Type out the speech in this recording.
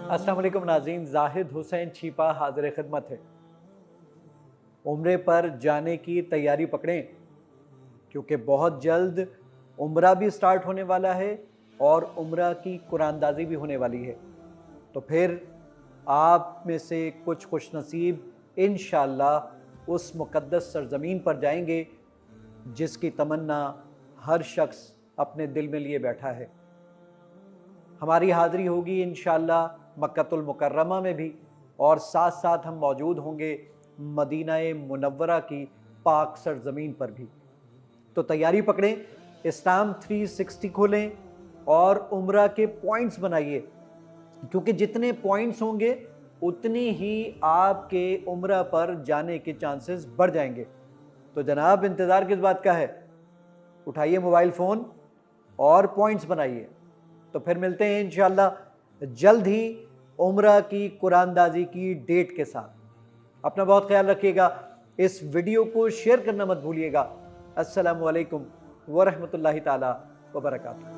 अस्सलाम वालेकुम नाज़रीन, जाहिद हुसैन छिपा हाजिर खिदमत है। उम्रे पर जाने की तैयारी पकड़ें क्योंकि बहुत जल्द उम्रा भी स्टार्ट होने वाला है और उम्रा की कुरानदाजी भी होने वाली है। तो फिर आप में से कुछ खुश नसीब इंशाअल्लाह उस मुक़द्दस सरज़मीन पर जाएंगे जिसकी तमन्ना हर शख्स अपने दिल में लिए बैठा है। हमारी हाज़री होगी इंशाअल्लाह मक्कतुल मुकर्रमा में भी, और साथ साथ हम मौजूद होंगे मदीना मुनव्वरा की पाक सरज़मीन पर भी। तो तैयारी पकड़ें, इस्लाम 360 खोलें और उम्रा के पॉइंट्स बनाइए, क्योंकि जितने पॉइंट्स होंगे उतनी ही आपके उम्रा पर जाने के चांसेस बढ़ जाएंगे। तो जनाब, इंतज़ार किस बात का है? उठाइए मोबाइल फ़ोन और पॉइंट्स बनाइए। तो फिर मिलते हैं इंशाअल्लाह जल्द ही उम्रा की कुरानदाजी की डेट के साथ। अपना बहुत ख्याल रखिएगा। इस वीडियो को शेयर करना मत भूलिएगा। अस्सलामु अलैकुम वरहमतुल्लाहि ताला वबरकातुहू।